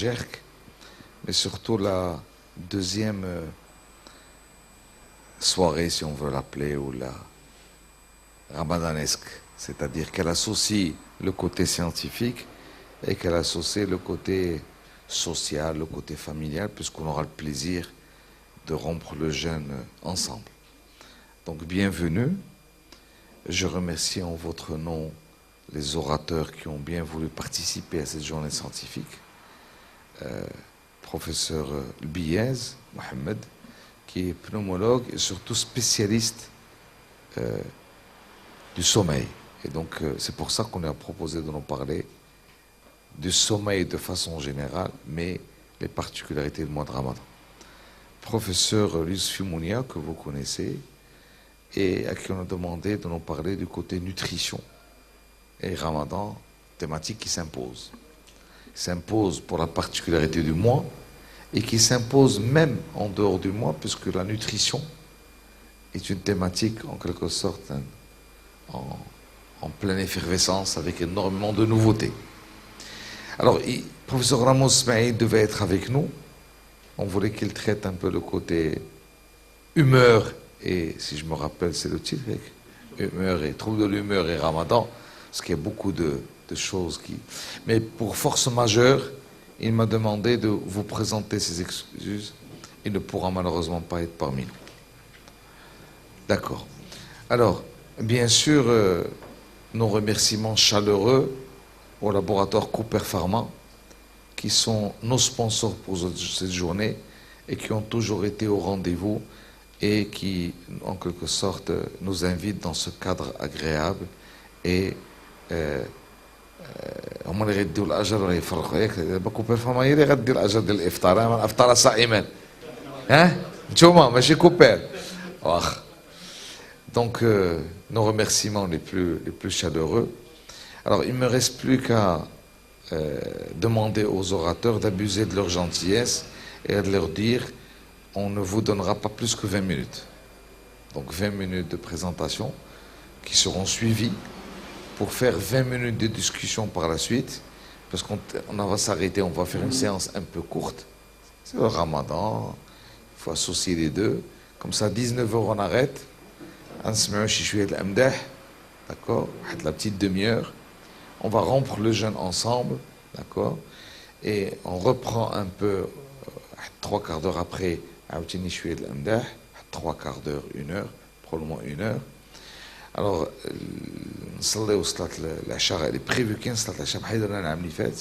GERC, mais surtout la deuxième soirée, si on veut l'appeler, ou la ramadanesque, c'est-à-dire qu'elle associe le côté scientifique et qu'elle associe le côté social, le côté familial, puisqu'on aura le plaisir de rompre le jeûne ensemble. Donc bienvenue. Je remercie en votre nom les orateurs qui ont bien voulu participer à cette journée scientifique. Professeur Biez, Mohamed, qui est pneumologue et surtout spécialiste du sommeil. Et donc c'est pour ça qu'on a proposé de nous parler du sommeil de façon générale, mais les particularités du mois de Ramadan. Professeur Yousfi Mounia, que vous connaissez, et à qui on a demandé de nous parler du côté nutrition. Et Ramadan, thématique qui s'impose. S'impose pour la particularité du mois, et qui s'impose même en dehors du mois, puisque la nutrition est une thématique en quelque sorte en pleine effervescence, avec énormément de nouveautés. Alors, professeur Ramos Smaïd devait être avec nous. On voulait qu'il traite un peu le côté humeur, et si je me rappelle, c'est le titre, humeur et trouble de l'humeur et Ramadan, parce qu'il y a beaucoup de choses qui... Mais pour force majeure, il m'a demandé de vous présenter ses excuses. Il ne pourra malheureusement pas être parmi nous. D'accord. Alors, bien sûr, nos remerciements chaleureux au laboratoire Cooper Pharma, qui sont nos sponsors pour cette journée et qui ont toujours été au rendez-vous et qui, en quelque sorte, nous invitent dans ce cadre agréable. Et هم اللي غيديو الاجر ويفرقوا ياك دابا كوبر فما هي اللي غدير الاجر ديال الافطار انا افطر صائما ها نتوما ماشي كوبر واخ donc nos remerciements les plus chaleureux. Alors il ne me reste plus qu'à demander aux orateurs d'abuser de leur gentillesse et de leur dire on ne vous donnera pas plus que 20 minutes. Donc 20 minutes de présentation qui seront suivies pour faire 20 minutes de discussion par la suite, parce qu'on va s'arrêter, on va faire une séance un peu courte. C'est le Ramadan, il faut associer les deux. Comme ça, 19h on arrête. D'accord, la petite demi-heure. On va rompre le jeûne ensemble, d'accord, et on reprend un peu 3 quarts d'heure après, 3 quarts d'heure, 1 heure, probablement 1 heure. Alors, نصليو صلاة العشاء اللي بريفو كاين صلاة العشاء بحال درنا العام اللي فات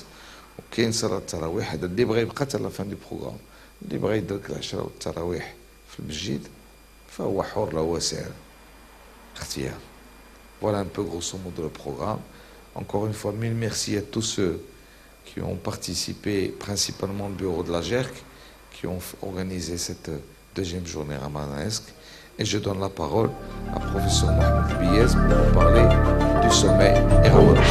وكاين صلاة التراويح. هذا اللي بغى يبقى حتى لا فان دو بروغرام، اللي بغى يدرك العشاء والتراويح في المسجد فهو حر له واسع اختيار. Voilà un peu grosso modo le programme. Encore une fois, mille merci à tous ceux qui ont participé, principalement le bureau de la GERC, qui ont organisé cette deuxième journée ramadanesque. Et je donne la parole à professeur Mohamed Biez pour nous parler du sommeil et Ramadan.